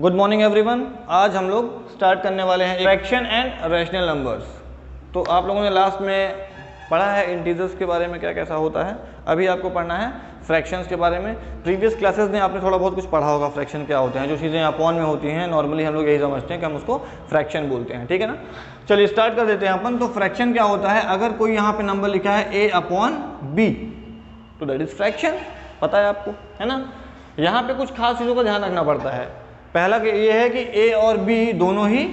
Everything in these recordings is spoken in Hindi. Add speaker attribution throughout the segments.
Speaker 1: Good morning everyone. आज हम लोग स्टार्ट करने वाले हैं फ्रैक्शन एंड रैशनल नंबर्स। तो आप लोगों ने लास्ट में पढ़ा है इंटीजर्स के बारे में क्या कैसा होता है, अभी आपको पढ़ना है फ्रैक्शंस के बारे में। प्रीवियस क्लासेस में आपने थोड़ा बहुत कुछ पढ़ा होगा फ्रैक्शन क्या होते हैं, जो चीज़ें अपॉन में होती हैं नॉर्मली हम लोग यही समझते हैं कि हम उसको फ्रैक्शन बोलते हैं, ठीक है ना। चलिए स्टार्ट कर देते हैं अपन। तो फ्रैक्शन क्या होता है, अगर कोई यहाँ पे नंबर लिखा है a/b तो दैट इज फ्रैक्शन, पता है आपको, है ना। यहाँ पे कुछ खास चीज़ों का ध्यान रखना पड़ता है। पहला ये है कि a और b दोनों ही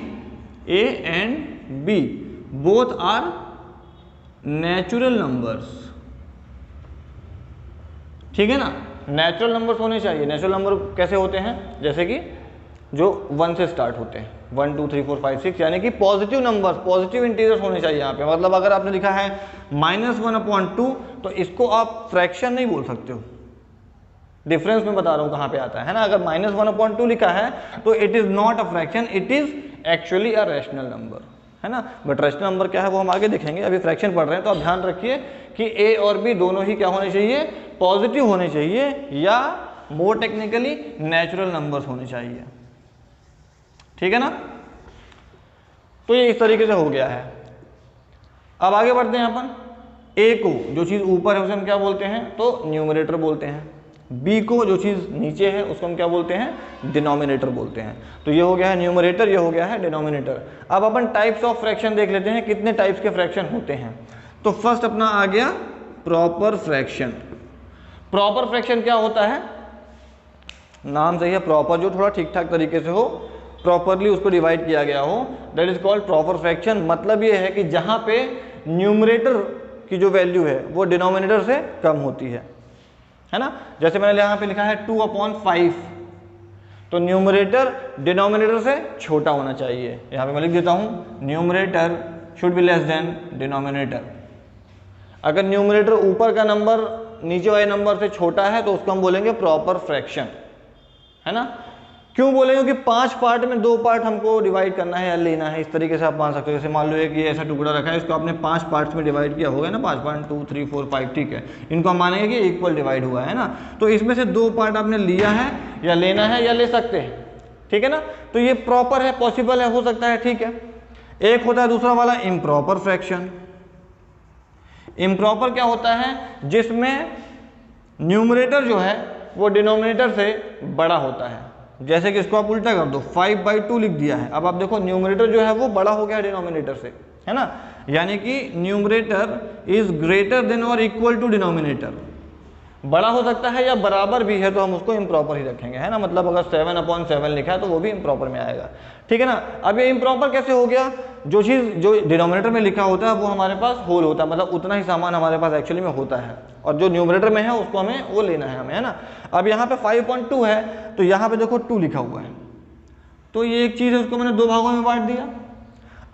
Speaker 1: a and b both are natural numbers, ठीक है ना। नेचुरल नंबर्स होने चाहिए। नेचुरल नंबर कैसे होते हैं, जैसे कि जो 1 से स्टार्ट होते हैं, 1 2 3 4 5 6, यानी कि पॉजिटिव नंबर्स, पॉजिटिव इंटीजर्स होने चाहिए यहाँ पे। मतलब अगर आपने लिखा है -1/2 तो इसको आप फ्रैक्शन नहीं बोल सकते हो। डिफरेंस में बता रहा हूँ कहाँ पे आता है ना। अगर -1/2 लिखा है तो it is not a fraction, it is actually a rational number, है ना। बट रैशनल नंबर क्या है वो हम आगे देखेंगे, अभी फ्रैक्शन पढ़ रहे हैं। तो आप ध्यान रखिए कि a और b दोनों ही क्या होने चाहिए, पॉजिटिव होने चाहिए, या मोर टेक्निकली नेचुरल नंबर्स होने चाहिए, ठीक है ना। तो ये इस तरीके से हो गया है। अब आगे बढ़ते हैं अपन। a को, जो चीज़ ऊपर है उसे हम क्या बोलते हैं, तो न्यूमरेटर बोलते हैं। b को, जो चीज़ नीचे है उसको हम क्या बोलते हैं, डिनोमिनेटर बोलते हैं। तो ये हो गया है न्यूमरेटर, ये हो गया है डिनोमिनेटर। अब अपन टाइप्स ऑफ फ्रैक्शन देख लेते हैं, कितने टाइप्स के फ्रैक्शन होते हैं। तो फर्स्ट अपना आ गया प्रॉपर फ्रैक्शन। प्रॉपर फ्रैक्शन क्या होता है, नाम सही है प्रॉपर, जो थोड़ा ठीक ठाक तरीके से हो, प्रॉपरली उसको डिवाइड किया गया हो, that is called proper fraction. मतलब ये है कि जहां पे न्यूमरेटर की जो वैल्यू है वो डिनोमिनेटर से कम होती है ना। जैसे मैंने यहाँ पे लिखा है 2/5, तो न्यूमरेटर डिनोमिनेटर से छोटा होना चाहिए। यहाँ पे मैं लिख देता हूँ numerator should be less than denominator. अगर न्यूमरेटर ऊपर का नंबर नीचे वाले नंबर से छोटा है तो उसको हम बोलेंगे प्रॉपर फ्रैक्शन, है ना। क्यों बोलेंगे, क्योंकि 5 पार्ट में 2 पार्ट हमको डिवाइड करना है या लेना है। इस तरीके से आप मान सकते हो। जैसे मान लो एक ये ऐसा टुकड़ा रखा है, इसको आपने 5 पार्ट्स में डिवाइड किया होगा ना, 5 पार्ट 2 3 4 5, ठीक है। इनको हम मानेंगे कि इक्वल डिवाइड हुआ है ना। तो इसमें से 2 पार्ट आपने लिया है या लेना है या ले सकते हैं, ठीक है ना। तो ये प्रॉपर है, पॉसिबल है, हो सकता है, ठीक है। एक होता है दूसरा वाला इम्प्रॉपर फ्रैक्शन। इम्प्रॉपर क्या होता है, जिसमें न्यूमरेटर जो है वो डिनोमिनेटर से बड़ा होता है। जैसे कि इसको आप उल्टा कर दो, 5/2 लिख दिया है। अब आप देखो न्यूमरेटर जो है वो बड़ा हो गया डिनोमिनेटर से, है ना। यानी कि न्यूमरेटर इज ग्रेटर देन और इक्वल टू डिनोमिनेटर। बड़ा हो सकता है या बराबर भी है तो हम उसको इम्प्रॉपर ही रखेंगे, है ना। मतलब अगर 7/7 लिखा है तो वो भी इम्प्रॉपर में आएगा, ठीक है ना। अब ये इम्प्रॉपर कैसे हो गया, जो चीज़ जो डिनोमिनेटर में लिखा होता है वो हमारे पास होल होता है, मतलब उतना ही सामान हमारे पास एक्चुअली में होता है, और जो न्यूमरेटर में है उसको हमें वो लेना है हमें, है ना। अब यहाँ पे 5.2 है तो यहाँ पे देखो 2 लिखा हुआ है, तो ये एक चीज़ है, उसको मैंने 2 भागों में बांट दिया।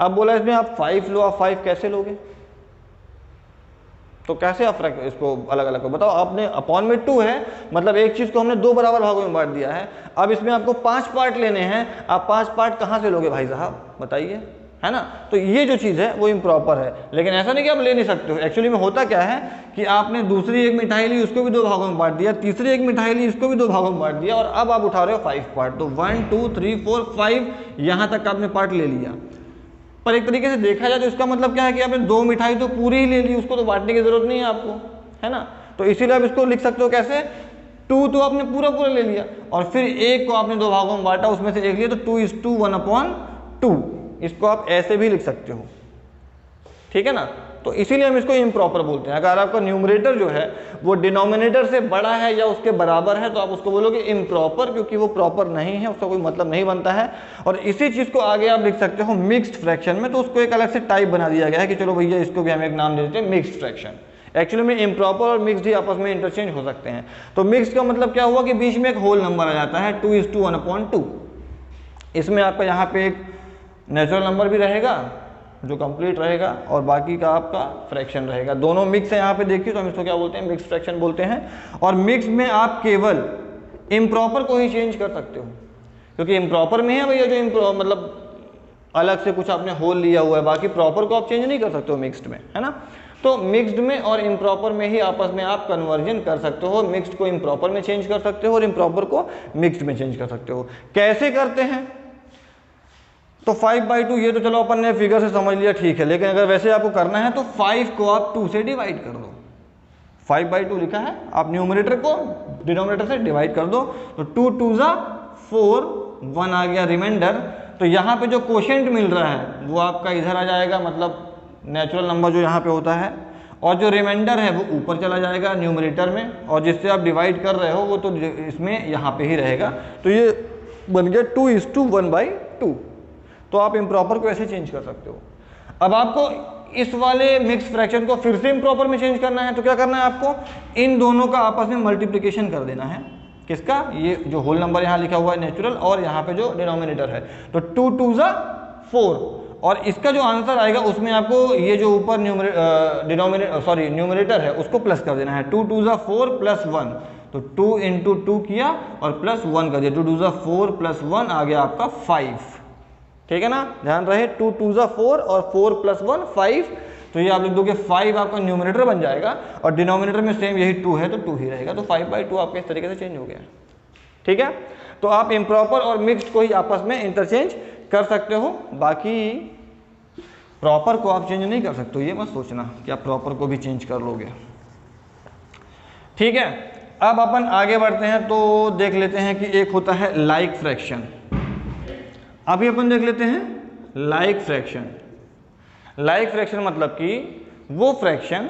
Speaker 1: अब बोला इसमें आप 5 लो, आप 5 कैसे लोगे, तो कैसे आप इसको अलग अलग को बताओ। आपने अपॉन में 2 है, मतलब एक चीज को हमने 2 बराबर भागों में बांट दिया है। अब इसमें आपको 5 पार्ट लेने हैं, आप 5 पार्ट कहां से लोगे भाई साहब, बताइए, है ना। तो ये जो चीज है वो इम्प्रॉपर है। लेकिन ऐसा नहीं कि आप ले नहीं सकते हो। एक्चुअली में होता क्या है कि आपने दूसरी एक मिठाई ली, उसको भी 2 भागों में बांट दिया, तीसरी एक मिठाई ली, इसको भी 2 भागों में बांट दिया, और अब आप उठा रहे हो 5 पार्ट। तो 1 2 3 4 5 यहां तक आपने पार्ट ले लिया। पर एक तरीके से देखा जाए तो इसका मतलब क्या है कि आपने 2 मिठाई तो पूरी ही ले ली, उसको तो बांटने की जरूरत नहीं है आपको, है ना। तो इसीलिए आप इसको लिख सकते हो कैसे, 2 तो आपने पूरा पूरा ले लिया, और फिर एक को आपने 2 भागों में बांटा, उसमें से एक लिया, तो 2:2 1/2। इसको आप ऐसे भी लिख सकते हो, ठीक है ना। तो इसीलिए हम इसको इम्प्रॉपर बोलते हैं। अगर आपका न्यूमरेटर जो है वो डिनोमिनेटर से बड़ा है या उसके बराबर है तो आप उसको बोलोगे इम्प्रॉपर, क्योंकि वो प्रॉपर नहीं है, उसका कोई मतलब नहीं बनता है। और इसी चीज को आगे आप लिख सकते हो मिक्स्ड फ्रैक्शन में, तो उसको एक अलग से टाइप बना दिया गया है कि चलो भैया इसको भी हम एक नाम दे देते हैं मिक्स्ड फ्रैक्शन। एक्चुअली में इम्प्रॉपर और मिक्स्ड ही आपस में इंटरचेंज हो सकते हैं। तो मिक्स्ड का मतलब क्या हुआ कि बीच में एक होल नंबर आ जाता है, 2:1 1/2। इसमें आपका यहाँ पे एक नेचुरल नंबर भी रहेगा जो कंप्लीट रहेगा, और बाकी का आपका फ्रैक्शन रहेगा। दोनों मिक्स है यहाँ पे देखिए, तो हम इसको क्या बोलते हैं, मिक्स फ्रैक्शन बोलते हैं। और मिक्स में आप केवल इम्प्रॉपर को ही चेंज कर सकते हो, क्योंकि इम्प्रॉपर में है भैया जो मतलब अलग से कुछ आपने होल लिया हुआ है, बाकी प्रॉपर को आप चेंज नहीं कर सकते हो मिक्स्ड में, है ना। तो मिक्स्ड में और इम्प्रॉपर में ही आपस में आप कन्वर्जन कर सकते हो। मिक्स्ड को इम्प्रॉपर में चेंज कर सकते हो और इम्प्रॉपर को मिक्स्ड में चेंज कर सकते हो। कैसे करते हैं? तो 5/2 ये तो चलो अपन ने फिगर से समझ लिया, ठीक है, लेकिन अगर वैसे आपको करना है तो 5 को आप 2 से डिवाइड कर दो। 5/2 लिखा है, आप न्यूमरेटर को डिनोमिनेटर से डिवाइड कर दो, तो 2 2 ज़ा 4, 1 आ गया रिमाइंडर। तो यहाँ पे जो कोशेंट मिल रहा है वो आपका इधर आ जाएगा, मतलब नेचुरल नंबर जो यहाँ पे होता है, और जो रिमाइंडर है वो ऊपर चला जाएगा न्यूमरेटर में, और जिससे आप डिवाइड कर रहे हो वो तो इसमें यहाँ पे ही रहेगा। तो ये बन गया 2:1/2। तो आप इम्प्रॉपर को ऐसे चेंज कर सकते हो। अब आपको इस वाले मिक्स फ्रैक्शन को फिर से इम्प्रॉपर में चेंज करना है, तो क्या करना है आपको? इन दोनों का आपस में मल्टीप्लिकेशन कर देना है। किसका? ये जो होल नंबर यहाँ लिखा हुआ है नेचुरल, और यहाँ पे जो डिनोमिनेटर है, तो 2 2 ज़ा 4, और इसका जो आंसर आएगा उसमें आपको ये जो ऊपर न्यूमरेटर है उसको प्लस कर देना है। 2 2 ज़ा 4 + 1, तो 2 × 2 किया और +1 कर दिया, 2 2 ज़ा 4 + 1 आ गया आपका 5। ठीक है ना, ध्यान रहे, 2 2 ज़ा 4 और 4 + 1 5। तो ये आप लिख दोगे 5 आपका न्यूमरेटर बन जाएगा, और डिनोमिनेटर में सेम यही 2 है तो 2 ही रहेगा। तो 5/2 आपके इस तरीके से चेंज हो गया। ठीक है, तो आप इम्प्रॉपर और मिक्स्ड को ही आपस में इंटरचेंज कर सकते हो, बाकी प्रॉपर को आप चेंज नहीं कर सकते हो। ये मत सोचना कि आप प्रॉपर को भी चेंज कर लोगे। ठीक है, अब अपन आगे बढ़ते हैं तो देख लेते हैं कि एक होता है लाइक फ्रैक्शन। अभी अपन देख लेते हैं लाइक फ्रैक्शन। लाइक फ्रैक्शन मतलब कि वो फ्रैक्शन,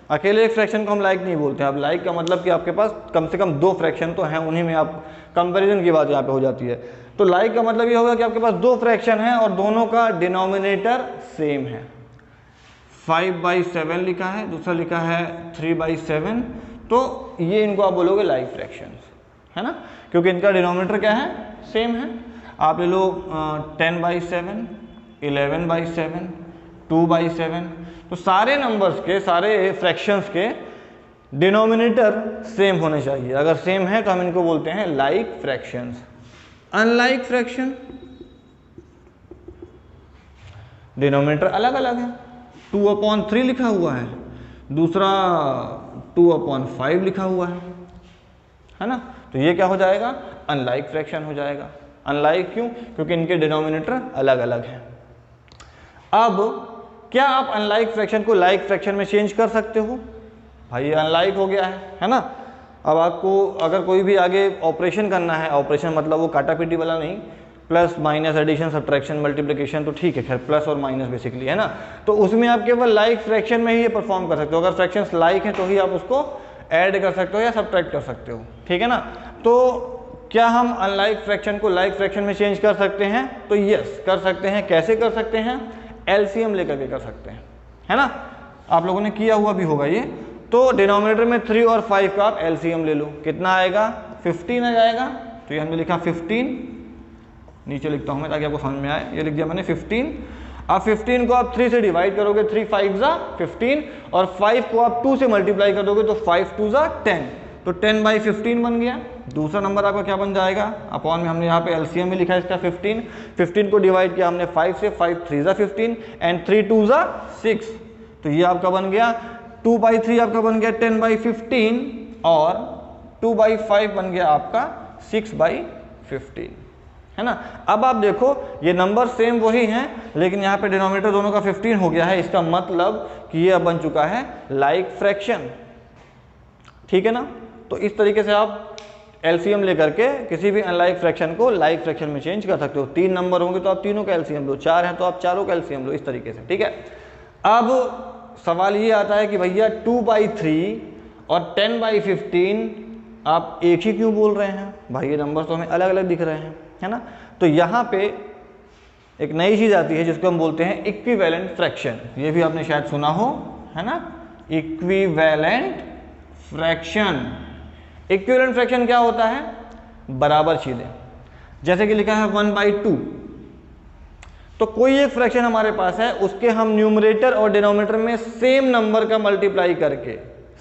Speaker 1: अकेले एक फ्रैक्शन को हम लाइक नहीं बोलते हैं। अब लाइक का मतलब कि आपके पास कम से कम 2 फ्रैक्शन तो हैं, उन्हीं में आप कंपैरिजन की बात यहाँ पे हो जाती है। तो लाइक का मतलब ये होगा कि आपके पास 2 फ्रैक्शन हैं और दोनों का डिनोमिनेटर सेम है। 5/7 लिखा है, दूसरा लिखा है 3/7, तो ये इनको आप बोलोगे लाइक फ्रैक्शन, है ना, क्योंकि इनका डिनोमिनेटर क्या है? सेम है। आप ले लो 10/7, 11/7, 2/7, तो सारे नंबर्स के, सारे फ्रैक्शंस के डिनोमिनेटर सेम होने चाहिए। अगर सेम है तो हम इनको बोलते हैं like fractions. Unlike fraction, denominator अलग अलग है। 2/3 लिखा हुआ है, दूसरा 2/5 लिखा हुआ है ना, तो ये क्या हो जाएगा? अनलाइक फ्रैक्शन हो जाएगा। अनलाइक क्यों? क्योंकि इनके डिनोमिनेटर अलग अलग हैं। अब क्या आप अनलाइक फ्रैक्शन को लाइक फ्रैक्शन में चेंज कर सकते हो? भाई ये अनलाइक हो गया है ना। अब आपको अगर कोई भी आगे ऑपरेशन करना है, ऑपरेशन मतलब वो काटापीटी वाला नहीं, plus minus addition subtraction multiplication, तो ठीक है, खैर प्लस और माइनस बेसिकली, है ना, तो उसमें आप केवल लाइक फ्रैक्शन में ही ये परफॉर्म कर सकते हो। अगर फ्रैक्शंस लाइक हैं तो ही आप उसको ऐड कर सकते हो या सब्ट्रैक्ट कर सकते हो। ठीक है ना, तो क्या हम अनलाइक फ्रैक्शन को लाइक फ्रैक्शन में चेंज कर सकते हैं? तो यस, कर सकते हैं। कैसे कर सकते हैं? एलसीएम लेकर के कर सकते हैं, है ना, आप लोगों ने किया हुआ भी होगा ये। तो डिनोमिनेटर में 3 और 5 का आप एलसीएम ले लो, कितना आएगा? 15 आ जाएगा। तो ये हमने लिखा 15, नीचे लिखता हूँ मैं ताकि आपको समझ में आए, ये लिख दिया मैंने 15। अब 15 को आप 3 से डिवाइड करोगे, 3 5 ज़ा 15, और 5 को आप 2 से मल्टीप्लाई कर दोगे तो 5 2 ज़ा 10, तो 10/15 बन गया। दूसरा नंबर आपका क्या बन जाएगा? अपॉन में हमने यहाँ पे एलसीएम में लिखा है इसका 15। 15 को डिवाइड किया हमने 5 से, 5 3 ज़ा 15 एंड 3 2 ज़ा 6, तो ये आपका बन गया 2/3, आपका बन गया 10/15, और 2/5 बन गया आपका 6/15, है ना। अब आप देखो ये नंबर सेम वही हैं, लेकिन यहाँ पे डिनोमिनेटर दोनों का 15 हो गया है। इसका मतलब कि ये अब बन चुका है लाइक फ्रैक्शन। ठीक है ना, तो इस तरीके से आप एलसीएम लेकर के किसी भी अनलाइक फ्रैक्शन को लाइक फ्रैक्शन में चेंज कर सकते हो। 3 नंबर होंगे तो आप तीनों का एलसीएम लो, 4 हैं तो आप चारों का एलसीएम लो, इस तरीके से। ठीक है, अब सवाल ये आता है कि भैया 2/3 और 10/15 आप एक ही क्यों बोल रहे हैं? भाई ये नंबर तो हमें अलग अलग दिख रहे हैं, है ना। तो यहाँ पे एक नई चीज़ आती है जिसको हम बोलते हैं इक्विवेलेंट फ्रैक्शन। ये भी आपने शायद सुना हो, है ना, इक्विवेलेंट फ्रैक्शन। इक्विवेलेंट फ्रैक्शन क्या होता है? बराबर चीज़ें, जैसे कि लिखा है 1/2, तो कोई एक फ्रैक्शन हमारे पास है, उसके हम न्यूमरेटर और डिनोमिनेटर में सेम नंबर का मल्टीप्लाई करके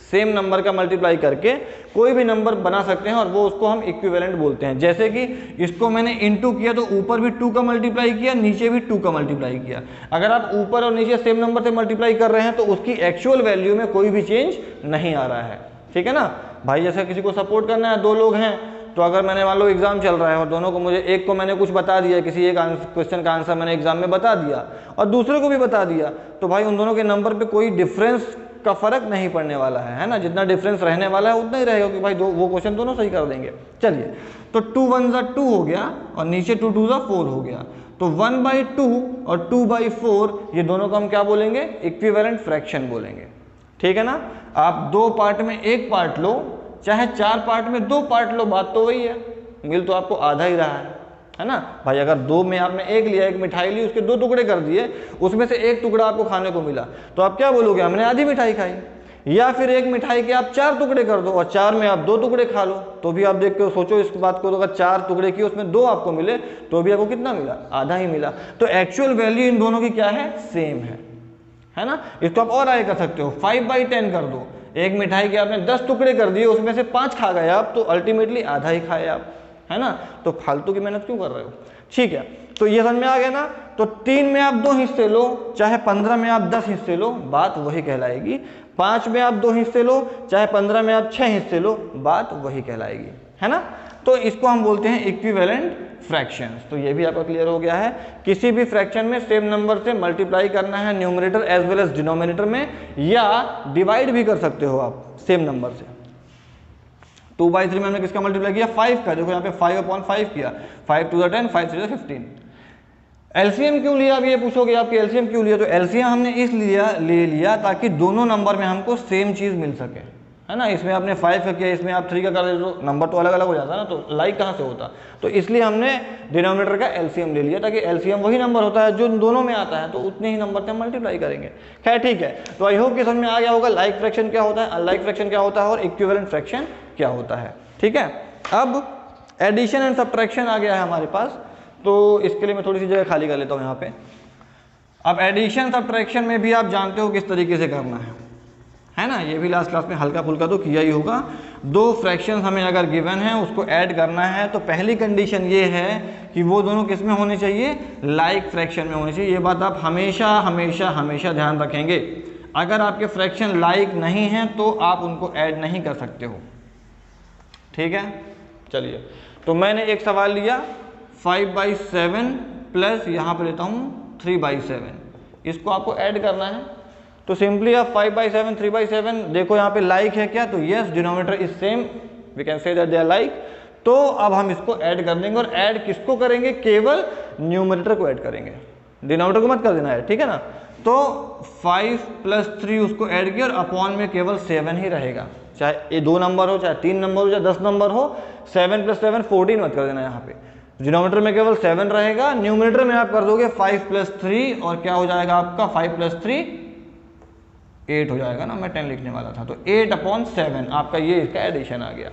Speaker 1: सेम नंबर का मल्टीप्लाई करके कोई भी नंबर बना सकते हैं और वो उसको हम इक्विवेलेंट बोलते हैं। जैसे कि इसको मैंने इनटू किया तो ऊपर भी 2 का मल्टीप्लाई किया, नीचे भी 2 का मल्टीप्लाई किया। अगर आप ऊपर और नीचे सेम नंबर से मल्टीप्लाई कर रहे हैं तो उसकी एक्चुअल वैल्यू में कोई भी चेंज नहीं आ रहा है, ठीक है ना भाई। जैसे किसी को सपोर्ट करना है, 2 लोग हैं, तो अगर मैंने मान लो एग्जाम चल रहा है और दोनों को मुझे, एक को मैंने कुछ बता दिया, किसी एक क्वेश्चन का आंसर मैंने एग्जाम में बता दिया और दूसरे को भी बता दिया, तो भाई उन दोनों के नंबर पे कोई डिफरेंस का फर्क नहीं पड़ने वाला है ना। जितना डिफरेंस रहने वाला है उतना ही रहेगा कि भाई वो क्वेश्चन दोनों सही कर देंगे। चलिए, तो 2 1 ज़ा 2 हो गया और नीचे 2 2 ज़ा 4 हो गया। तो 1/2 और 2/4 ये दोनों को हम क्या बोलेंगे? इक्विवेलेंट फ्रैक्शन बोलेंगे, ठीक है ना। आप 2 पार्ट में 1 पार्ट लो, चाहे 4 पार्ट में 2 पार्ट लो, बात तो वही है, मिल तो आपको आधा ही रहा है ना भाई। अगर 2 में आपने 1 लिया, एक मिठाई ली, उसके 2 टुकड़े कर दिए, उसमें से 1 टुकड़ा आपको खाने को मिला, तो आप क्या बोलोगे? हमने आधी मिठाई खाई। या फिर एक मिठाई के आप 4 टुकड़े कर दो और 4 में आप 2 टुकड़े खा लो, तो भी आप देख के सोचो इस बात को, तो अगर 4 टुकड़े की उसमें 2 आपको मिले तो भी आपको कितना मिला? आधा ही मिला। तो एक्चुअल वैल्यू इन दोनों की क्या है? सेम है ना। इसको आप और आगे कर सकते हो, 5/10 कर दो। एक मिठाई के आपने 10 टुकड़े कर दिए, उसमें से 5 खा गए आप, तो अल्टीमेटली आधा ही खाए आप, है ना। तो फालतू की मेहनत क्यों कर रहे हो? ठीक है, तो ये समझ में आ गया ना। तो 3 में आप 2 हिस्से लो, चाहे 15 में आप 10 हिस्से लो, बात वही कहलाएगी। 5 में आप 2 हिस्से लो, चाहे 15 में आप 6 हिस्से लो, बात वही कहलाएगी, है ना। तो इसको हम बोलते हैं इक्विवेलेंट फ्रैक्शंस। तो ये भी आपका क्लियर हो गया है। किसी भी फ्रैक्शन में सेम नंबर से मल्टीप्लाई करना है numerator as well as denominator में, या डिवाइड भी कर सकते हो आप सेम नंबर से। 2/3 में हमने किसका मल्टीप्लाई किया? 5 का। देखो यहाँ पे 5/5 किया, 5 2 10, 5 3 15। एलसीएम क्यों लिया? अब ये पूछोगे आपके एलसीएम क्यों लिया? तो एलसीएम हमने इसलिए ले लिया ताकि दोनों नंबर में हमको सेम चीज़ मिल सके, है ना। इसमें आपने 5 का किया, इसमें आप 3 का कर दे तो नंबर तो अलग अलग हो जाता है ना, तो लाइक कहाँ से होता। तो इसलिए हमने डिनोमिनेटर का एलसीएम ले लिया, ताकि एलसीएम वही नंबर होता है जो दोनों में आता है, तो उतने ही नंबर से हम मल्टीप्लाई करेंगे। खैर ठीक है, तो आई होप कि समझ में आ गया होगा लाइक फ्रैक्शन क्या होता है, अनलाइक फ्रैक्शन क्या होता है और इक्विवेलेंट फ्रैक्शन क्या होता है, ठीक है। अब एडिशन एंड सब्ट्रैक्शन आ गया है हमारे पास, तो इसके लिए मैं थोड़ी सी जगह खाली कर लेता हूँ यहाँ पे। अब एडिशन सब्ट्रैक्शन में भी आप जानते हो किस तरीके से करना है ना। ये भी लास्ट क्लास में हल्का फुल्का तो किया ही होगा। 2 फ्रैक्शन हमें अगर गिवन है, उसको ऐड करना है, तो पहली कंडीशन ये है कि वो दोनों किस में होने चाहिए? लाइक फ्रैक्शन में होने चाहिए। ये बात आप हमेशा हमेशा हमेशा ध्यान रखेंगे। अगर आपके फ्रैक्शन लाइक नहीं है तो आप उनको ऐड नहीं कर सकते हो, ठीक है। चलिए, तो मैंने एक सवाल लिया 5/7 प्लस यहाँ पे लेता हूँ 3/7, इसको आपको ऐड करना है। तो सिंपली आप 5/7 3/7 देखो यहाँ पे लाइक है क्या? तो yes, denominator is same, we can say that they are like. तो अब हम इसको ऐड कर देंगे, और ऐड किसको करेंगे? केवल न्यूमरेटर को ऐड करेंगे, डिनोमिनेटर को मत कर देना है, ठीक है ना। तो 5 + 3 उसको ऐड किया और अपॉन में केवल 7 ही रहेगा, चाहे ये 2 नंबर हो, चाहे 3 नंबर हो, चाहे 10 नंबर हो। 7 + 7 14 मत कर देना यहाँ पे, डिनोमिनेटर में केवल 7 रहेगा। न्यूमरेटर में आप कर दोगे 5 + 3 और क्या हो जाएगा आपका? 5 + 3 8 हो जाएगा ना, मैं 10 लिखने वाला था। तो 8/7 आपका ये इसका एडिशन आ गया।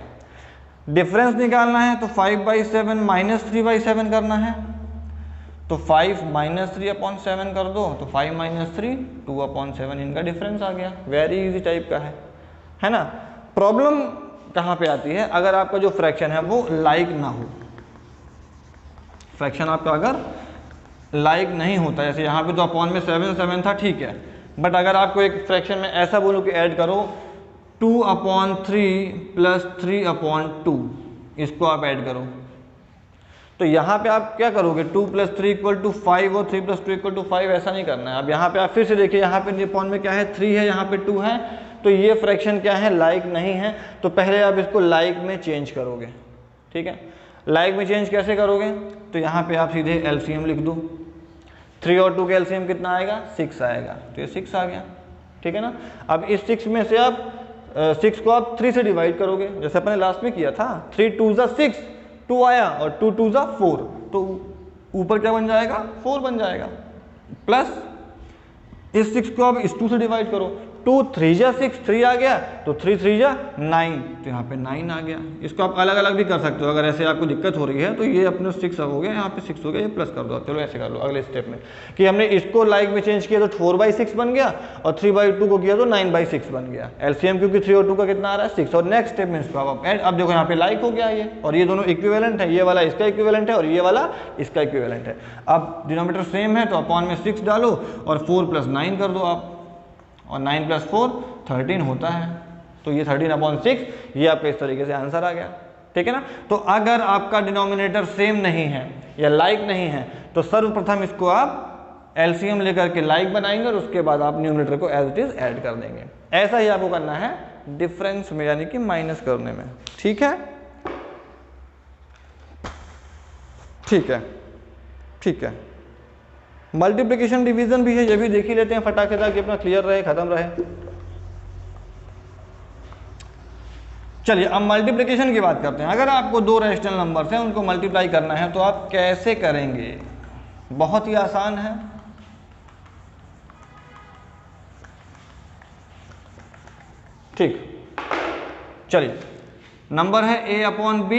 Speaker 1: डिफरेंस निकालना है तो 5/7 - 3/7 करना है, तो 5 - 3/7 कर दो, तो 5 - 3 2/7 इनका डिफरेंस आ गया। वेरी इजी टाइप का है ना। प्रॉब्लम कहाँ पे आती है? अगर आपका जो फ्रैक्शन है वो लाइक ना हो, फ्रैक्शन आपका अगर लाइक नहीं होता, जैसे यहाँ पे तो अपॉन में 7 7 था, ठीक है। बट अगर आपको एक फ्रैक्शन में ऐसा बोलो कि ऐड करो 2/3 + 3/2, इसको आप ऐड करो, तो यहाँ पे आप क्या करोगे? 2 + 3 = 5 और 3 + 2 = 5, ऐसा नहीं करना है। अब यहाँ पे आप फिर से देखिए, यहाँ पे अपॉन में क्या है? 3 है, यहाँ पे 2 है, तो ये फ्रैक्शन क्या है? लाइक नहीं है। तो पहले आप इसको लाइक में चेंज करोगे, ठीक है। लाइक में चेंज कैसे करोगे? तो यहाँ पे आप सीधे एलसीएम लिख दो। 3 और 2 के एलसीएम कितना आएगा? 6 आएगा, तो ये 6 आ गया, ठीक है ना। अब इस 6 में से आप 6 को आप 3 से डिवाइड करोगे, जैसे अपने लास्ट में किया था। 3 2 ज़ा 6, 2 आया, और 2 2 ज़ा 4, तो ऊपर क्या बन जाएगा? 4 बन जाएगा। प्लस इस 6 को आप इस 2 से डिवाइड करो, 2 3 जा 6, 3 आ गया, तो 3 3 जा 9, तो यहाँ पे 9 आ गया। इसको आप अलग अलग भी कर सकते हो, अगर ऐसे आपको दिक्कत हो रही है तो ये अपने 6 हो गया, यहाँ पे 6 हो गया, ये प्लस कर दो। चलो ऐसे कर लो अगले स्टेप में कि हमने इसको लाइक में चेंज किया तो 4/6 बन गया, और 3/2 को किया तो 9/6 बन गया। एलसीएम क्योंकि 3 और 2 का कितना आ रहा है 6, और नेक्स्ट स्टेप में इसको आप ऐड, अब देखो यहाँ पे लाइक हो गया ये, और ये दोनों इक्विवेलेंट है, ये वाला इसका इक्विवेलेंट है और ये वाला इसका इक्विवेलेंट है। अब डिनोमिनेटर सेम है तो अपॉन में 6 डालो और 4 + 9 कर दो आप, और 9 + 4 13 होता है, तो ये 13/6, ये आपका इस तरीके से आंसर आ गया। ठीक है ना। तो अगर आपका डिनोमिनेटर सेम नहीं है या लाइक नहीं है तो सर्वप्रथम इसको आप एलसीएम लेकर के लाइक बनाएंगे और उसके बाद आप न्यूमरेटर को एज इट इज ऐड कर देंगे। ऐसा ही आपको करना है डिफरेंस में, यानी कि माइनस करने में। ठीक है, ठीक है, ठीक है। मल्टीप्लिकेशन डिवीजन भी है, ये भी देख ही लेते हैं फटाके ताकि अपना क्लियर रहे, खत्म रहे। चलिए अब मल्टीप्लिकेशन की बात करते हैं। अगर आपको 2 रैशनल नंबर्स हैं उनको मल्टीप्लाई करना है तो आप कैसे करेंगे? बहुत ही आसान है। ठीक, चलिए नंबर है a/b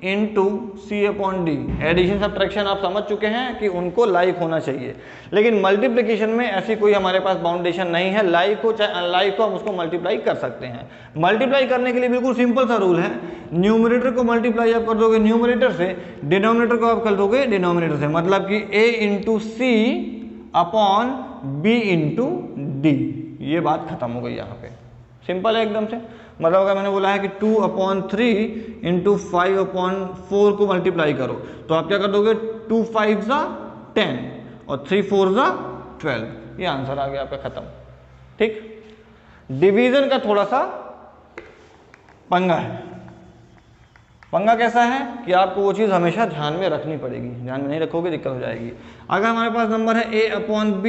Speaker 1: into c/d। Addition subtraction आप समझ चुके हैं कि उनको लाइक होना चाहिए, लेकिन मल्टीप्लिकेशन में ऐसी कोई हमारे पास बाउंडेशन नहीं है, लाइक हो चाहे अनलाइक हो हम उसको मल्टीप्लाई कर सकते हैं। मल्टीप्लाई करने के लिए बिल्कुल सिंपल सा रूल है, न्यूमरेटर को मल्टीप्लाई आप कर दोगे न्यूमरेटर से, डिनोमिनेटर को आप कर दोगे डिनोमिनेटर से, मतलब कि a into C upon b into D. ये बात खत्म हो गई यहाँ पे, सिंपल है एकदम से। मतलब अगर मैंने बोला है कि 2/3 इंटू 5/4 को मल्टीप्लाई करो तो आप क्या कर दोगे, 2 5 जा 10 और 3 4 जा 12, ये आंसर आ गया आपका, खत्म। ठीक, डिवीजन का थोड़ा सा पंगा है। पंगा कैसा है कि आपको वो चीज़ हमेशा ध्यान में रखनी पड़ेगी, ध्यान में नहीं रखोगे दिक्कत हो जाएगी। अगर हमारे पास नंबर है a/b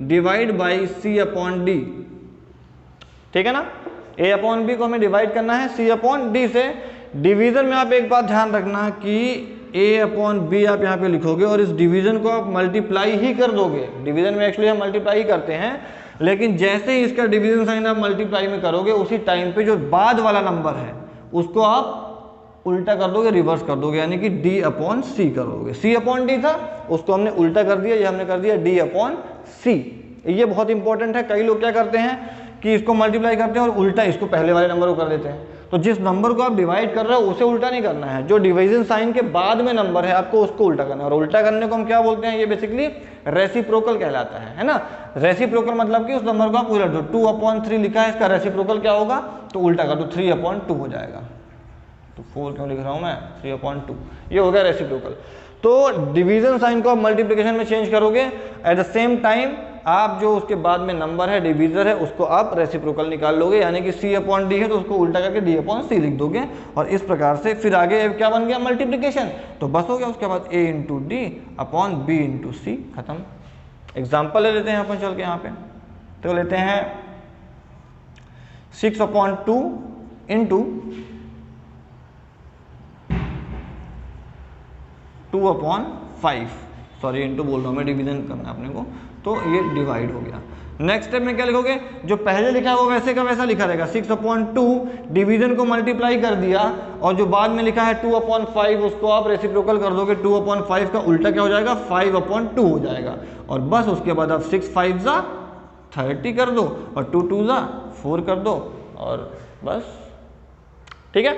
Speaker 1: डिवाइड बाई c/d, ठीक है ना। a/b को हमें डिवाइड करना है c/d से। डिवीजन में आप एक बात ध्यान रखना कि a/b आप यहाँ पे लिखोगे और इस डिवीजन को आप मल्टीप्लाई ही कर दोगे। डिवीजन में एक्चुअली हम मल्टीप्लाई ही करते हैं, लेकिन जैसे ही इसका डिवीजन साइन आप मल्टीप्लाई में करोगे उसी टाइम पे जो बाद वाला नंबर है उसको आप उल्टा कर दोगे, रिवर्स कर दोगे, यानी कि d/c करोगे। c/d था उसको हमने उल्टा कर दिया, ये हमने कर दिया d/c। ये बहुत इंपॉर्टेंट है। कई लोग क्या करते हैं कि इसको मल्टीप्लाई करते हैं और उल्टा इसको पहले वाले नंबर को कर देते हैं। तो जिस नंबर को आप डिवाइड कर रहे हो उसे उल्टा नहीं करना है, जो डिवीजन साइन के बाद में नंबर है आपको उसको उल्टा करना है। और उल्टा करने को हम क्या बोलते हैं, ये बेसिकली रेसिप्रोकल कहलाता है ना। रेसिप्रोकल मतलब कि उस नंबर को आप उलट दो। 2/3 लिखा है, इसका रेसिप्रोकल क्या होगा, तो उल्टा कर दो, 3/2 हो जाएगा। तो 4 क्यों लिख रहा हूँ मैं, 3/2, ये हो गया रेसिप्रोकल। तो डिवीजन साइन को आप मल्टीप्लिकेशन में चेंज करोगे, एट द सेम टाइम आप जो उसके बाद में नंबर है डिवीजर है उसको आप रेसिप्रोकल निकाल लोगे, यानी कि c/d है तो उसको उल्टा करके d/c लिख दोगे। और इस प्रकार से फिर आगे क्या बन गया, मल्टीप्लिकेशन। तो बस हो गया, उसके बाद a into D upon b into C, खत्म। एग्जाम्पल ले लेते हैं अपन चल के यहाँ पे, तो लेते हैं 6/2 इंटू 2/5, सॉरी इंटू बोल रहा हूँ मैं, डिवीजन करना है अपने को, तो ये डिवाइड हो गया। नेक्स्ट स्टेप में क्या लिखोगे, जो पहले लिखा है वो वैसे का वैसा लिखा रहेगा। 6/2 डिवीजन को मल्टीप्लाई कर दिया, और जो बाद में लिखा है 2/5 उसको आप रेसिप्रोकल कर दोगे। 2/5 का उल्टा क्या हो जाएगा, 5/2 हो जाएगा। और बस उसके बाद आप 6 5 जा 30 कर दो और 2 2 जा 4 कर दो, और बस ठीक है।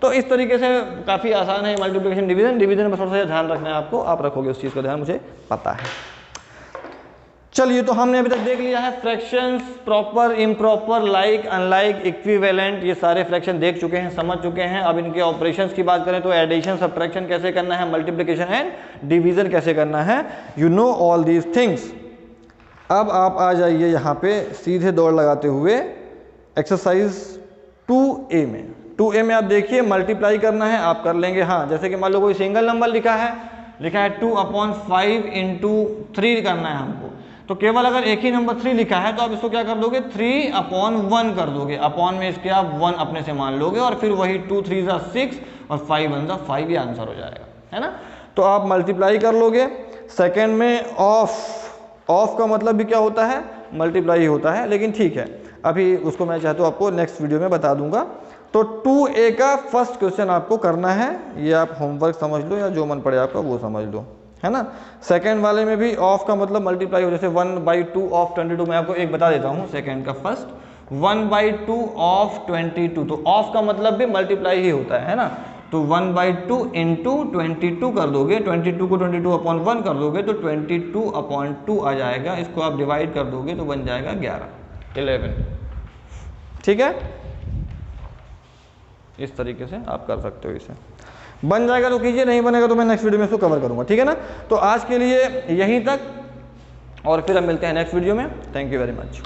Speaker 1: तो इस तरीके से काफ़ी आसान है मल्टीप्लिकेशन डिवीजन। डिवीजन में थोड़ा सा ध्यान रखना है आपको, आप रखोगे उस चीज़ का ध्यान, मुझे पता है। चलिए, तो हमने अभी तक देख लिया है fractions, proper, improper, like, unlike, equivalent, ये सारे फ्रैक्शन देख चुके हैं, समझ चुके हैं। अब इनके ऑपरेशंस की बात करें तो एडिशन, सब्ट्रैक्शन कैसे करना है, मल्टीप्लिकेशन एंड डिवीजन कैसे करना है, you know all these things. अब आप आ जाइए यहाँ पे सीधे दौड़ लगाते हुए एक्सरसाइज 2A में। 2A में आप देखिए मल्टीप्लाई करना है, आप कर लेंगे। हाँ, जैसे कि मान लो कोई सिंगल नंबर लिखा है 2/5 इंटू 3 करना है हमको, तो केवल अगर एक ही नंबर 3 लिखा है तो आप इसको क्या कर दोगे, 3/1 कर दोगे। अपॉन में इसके आप 1 अपने से मान लोगे, और फिर वही 2 3 जा 6 और 5 1 जा 5, ये आंसर हो जाएगा, है ना। तो आप मल्टीप्लाई कर लोगे। सेकेंड में ऑफ का मतलब भी क्या होता है, मल्टीप्लाई होता है, लेकिन ठीक है। अभी उसको मैं चाहता हूँ आपको नेक्स्ट वीडियो में बता दूंगा। तो 2a का फर्स्ट क्वेश्चन आपको करना है, ये आप होमवर्क समझ लो या जो मन पड़े आपका वो समझ लो, है ना। सेकंड वाले में भी ऑफ का मतलब मल्टीप्लाई हो, जैसे 1/2 ऑफ 22, मैं आपको एक बता देता हूँ सेकंड का फर्स्ट, 1/2 ऑफ 22, तो ऑफ का मतलब भी मल्टीप्लाई ही होता है ना। तो 1/2 इंटू 22 कर दोगे, 22 को 22/1 कर दोगे तो 22/2 आ जाएगा। इसको आप डिवाइड कर दोगे तो बन जाएगा 11। ठीक है, इस तरीके से आप कर सकते हो, इसे बन जाएगा तो कीजिए, नहीं बनेगा तो मैं नेक्स्ट वीडियो में इसको कवर करूंगा, ठीक है ना। तो आज के लिए यहीं तक, और फिर हम मिलते हैं नेक्स्ट वीडियो में। Thank you very much.